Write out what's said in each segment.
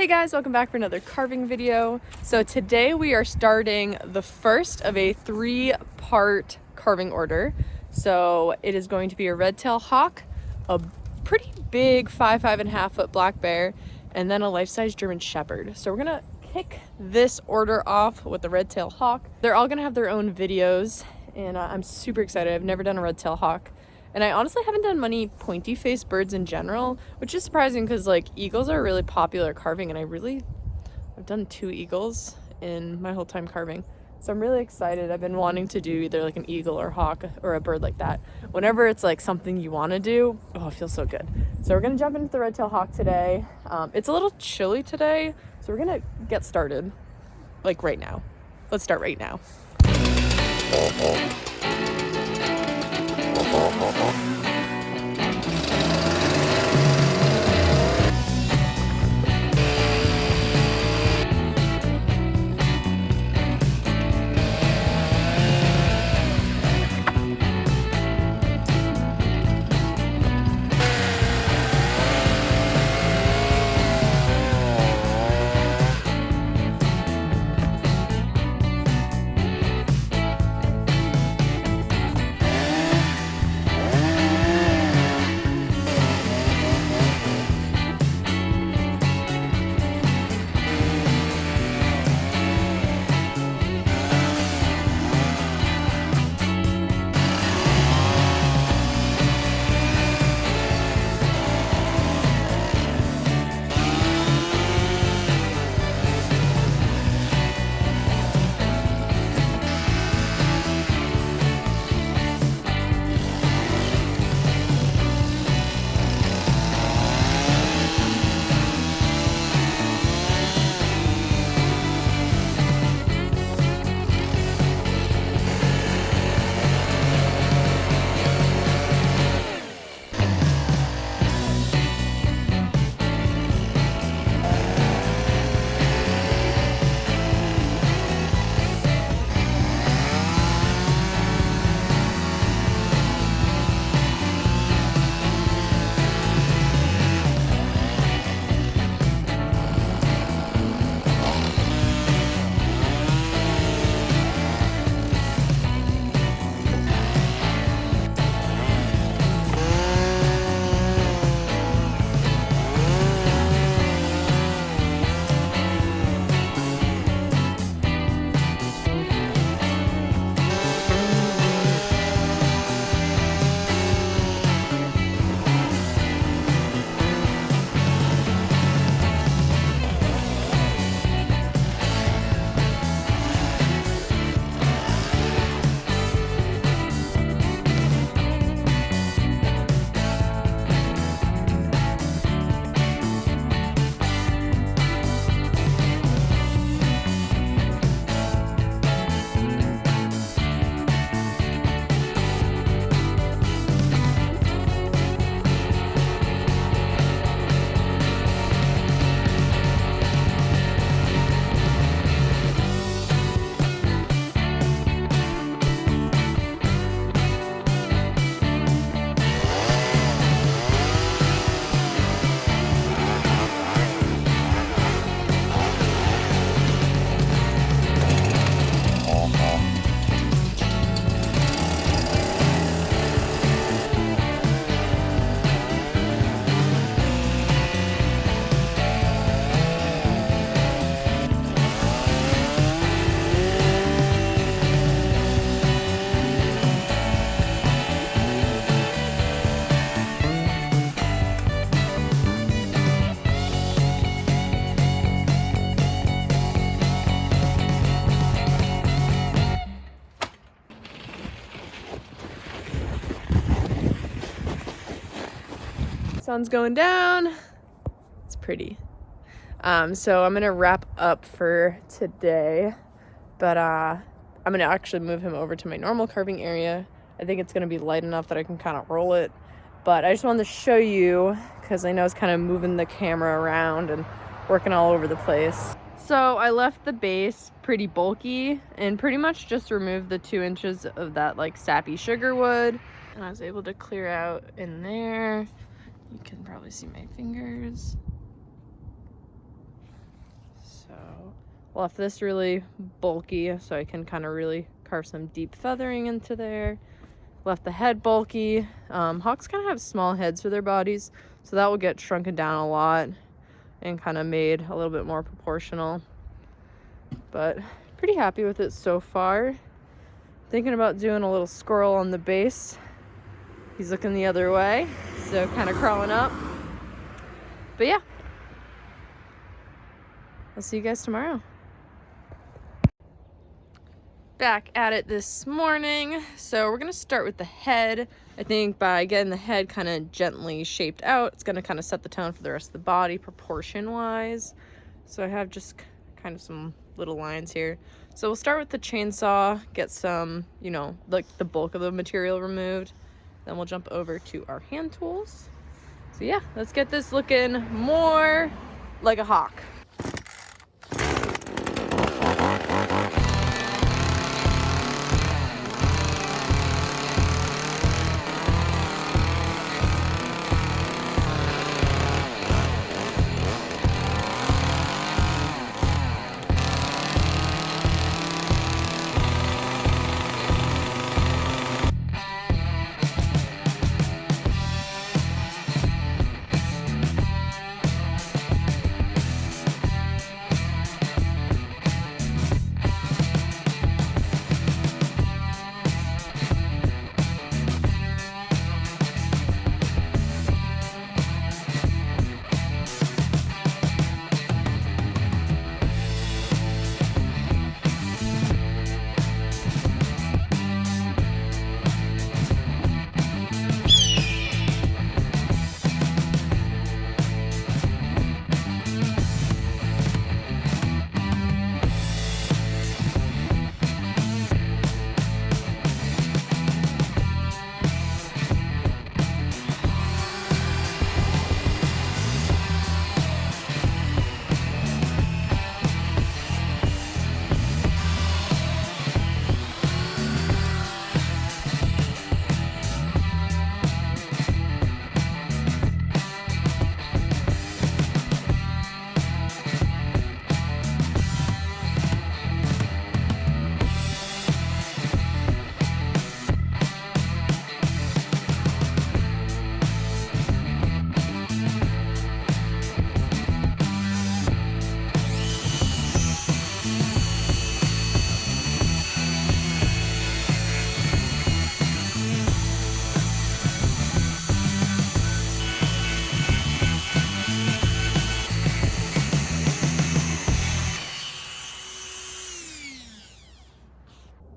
Hey guys, welcome back for another carving video. So today we are starting the first of a 3-part carving order. So it is going to be a red-tailed hawk, a pretty big 5.5 foot black bear, and then a life-size German shepherd. So we're gonna kick this order off with the red-tailed hawk. They're all gonna have their own videos, and I'm super excited. I've never done a red-tailed hawk. And I honestly haven't done many pointy-faced birds in general, which is surprising because like eagles are really popular carving, and I've done 2 eagles in my whole time carving. So I'm really excited. I've been wanting to do either like an eagle or hawk or a bird like that. Whenever it's like something you want to do, oh, it feels so good. So we're gonna jump into the red-tailed hawk today. It's a little chilly today, so we're gonna get started like right now. Let's start right now. Sun's going down. It's pretty. So I'm gonna wrap up for today, but I'm gonna actually move him over to my normal carving area. I think it's gonna be light enough that I can kind of roll it, but I just wanted to show you because I know it's kind of moving the camera around and working all over the place. So I left the base pretty bulky and pretty much just removed the 2 inches of that like sappy sugar wood, and I was able to clear out in there. You can probably see my fingers. So left this really bulky so I can kind of really carve some deep feathering into there. Left the head bulky. Hawks kind of have small heads for their bodies, so that will get shrunken down a lot and kind of made a little bit more proportional. But pretty happy with it so far. Thinking about doing a little squirrel on the base. He's looking the other way, so kind of crawling up. But yeah, I'll see you guys tomorrow. Back at it this morning. So we're gonna start with the head. I think by getting the head kind of gently shaped out, it's gonna kind of set the tone for the rest of the body proportion wise. So I have just kind of some little lines here. So we'll start with the chainsaw, get some, you know, like the bulk of the material removed. Then we'll jump over to our hand tools. So yeah, let's get this looking more like a hawk.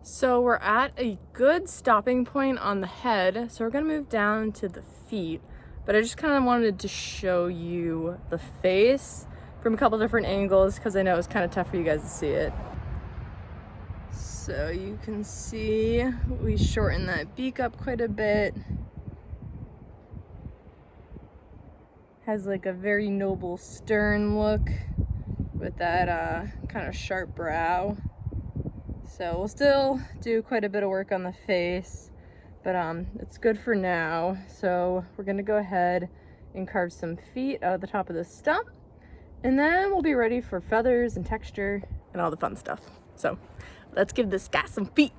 So we're at a good stopping point on the head, so we're gonna move down to the feet, but I just kind of wanted to show you the face from a couple different angles because I know it's kind of tough for you guys to see it. So you can see we shorten that beak up quite a bit. Has like a very noble stern look with that kind of sharp brow. So we'll still do quite a bit of work on the face, but it's good for now. So we're gonna go ahead and carve some feet out of the top of this stump, and then we'll be ready for feathers and texture and all the fun stuff. So let's give this guy some feet.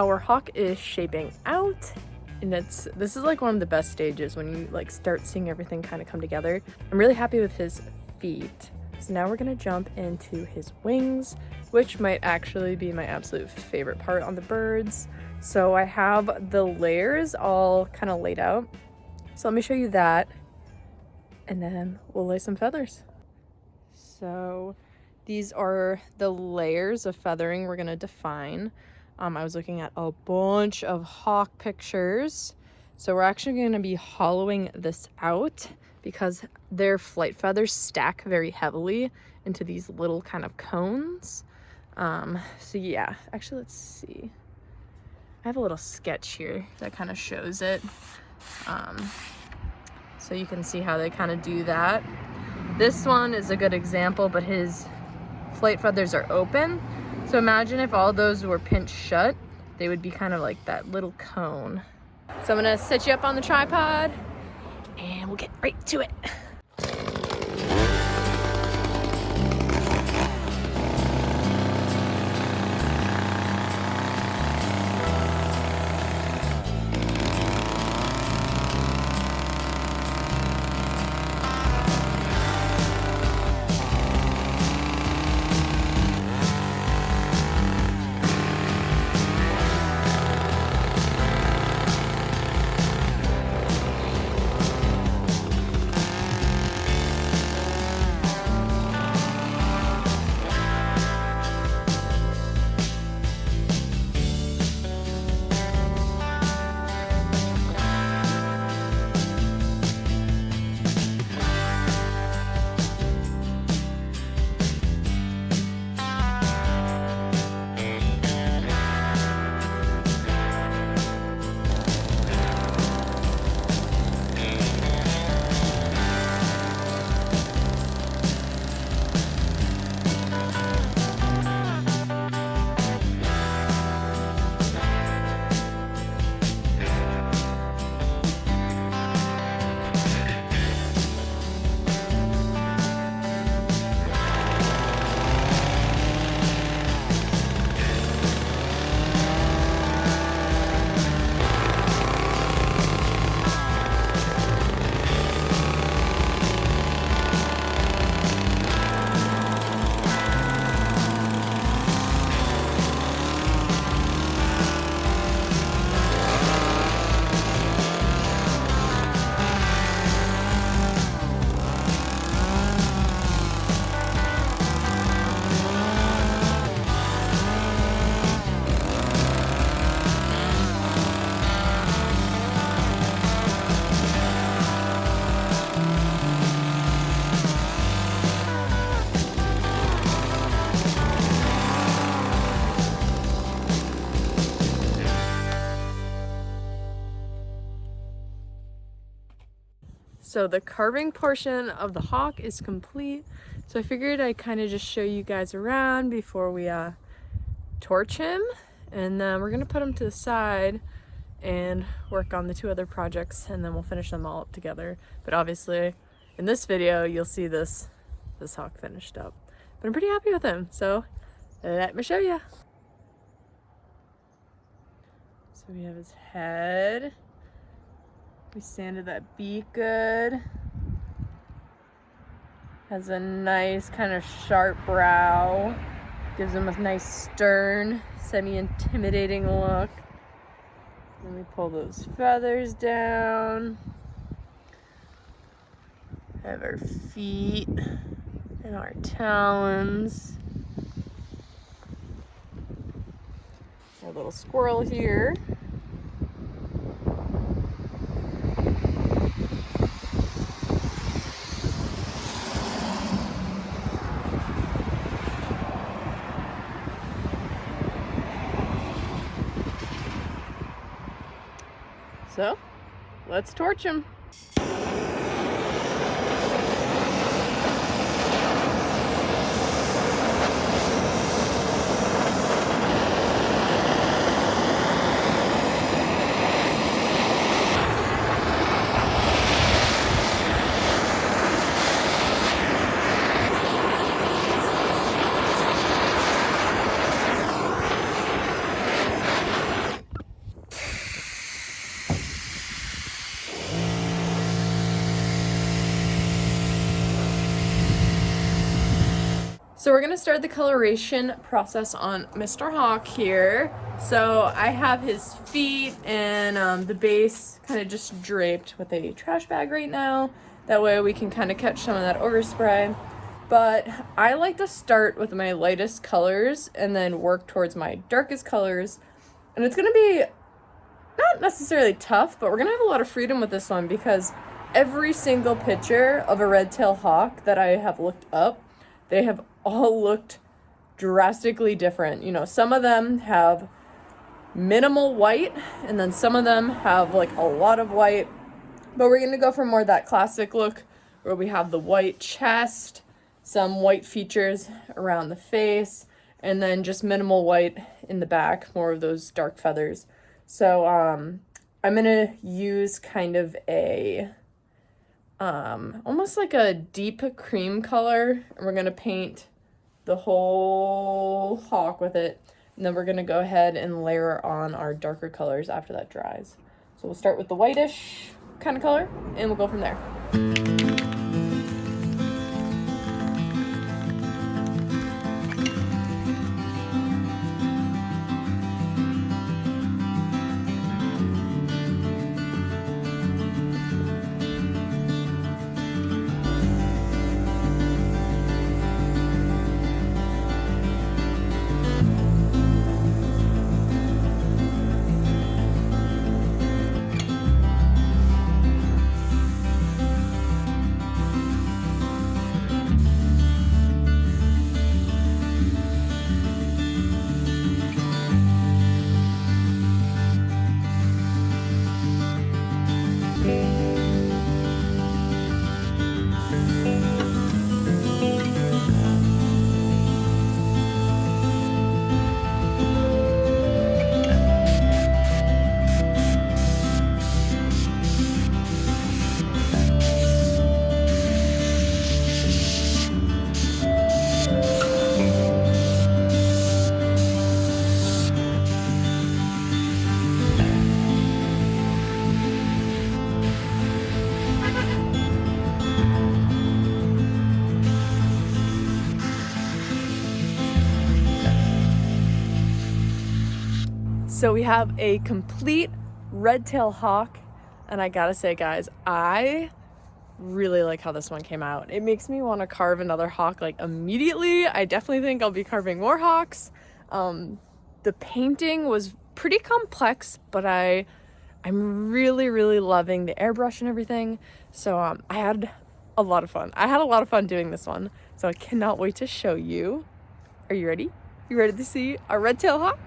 our hawk is shaping out, and this is like one of the best stages when you like start seeing everything kind of come together. I'm really happy with his feet. So now we're gonna jump into his wings, which might actually be my absolute favorite part on the birds. So I have the layers all kind of laid out. So let me show you that, and then we'll lay some feathers. So these are the layers of feathering we're gonna define. I was looking at a bunch of hawk pictures. So we're actually gonna be hollowing this out because their flight feathers stack very heavily into these little kind of cones. So yeah, actually let's see. I have a little sketch here that kind of shows it. So you can see how they kind of do that. This one is a good example, but his flight feathers are open. So imagine if all those were pinched shut, they would be kind of like that little cone. So I'm gonna set you up on the tripod and we'll get right to it. So the carving portion of the hawk is complete. So I figured I'd kind of just show you guys around before we torch him. And then we're gonna put him to the side and work on the two other projects, and then we'll finish them all up together. But obviously in this video, you'll see this hawk finished up. But I'm pretty happy with him, so let me show you. So we have his head. We sanded that beak good. Has a nice kind of sharp brow. Gives him a nice stern, semi-intimidating look. Then we pull those feathers down. Have our feet and our talons. Our little squirrel here. So, let's torch him. So we're gonna start the coloration process on Mr. Hawk here. So I have his feet and the base kind of just draped with a trash bag right now. That way we can kind of catch some of that overspray. But I like to start with my lightest colors and then work towards my darkest colors. And it's gonna be not necessarily tough, but we're gonna have a lot of freedom with this one because every single picture of a red-tailed hawk that I have looked up, they have all looked drastically different. You know, some of them have minimal white and then some of them have like a lot of white, but we're gonna go for more of that classic look where we have the white chest, some white features around the face, and then just minimal white in the back, more of those dark feathers. So I'm gonna use kind of a almost like a deep cream color, and we're gonna paint the whole hawk with it, and then we're gonna go ahead and layer on our darker colors after that dries. So we'll start with the whitish kind of color and we'll go from there. So we have a complete red-tailed hawk, and I gotta say, guys, I really like how this one came out. It makes me want to carve another hawk like immediately. I definitely think I'll be carving more hawks. The painting was pretty complex, but I'm really loving the airbrush and everything. So I had a lot of fun. I had a lot of fun doing this one, so I cannot wait to show you. Are you ready? You ready to see our red-tailed hawk?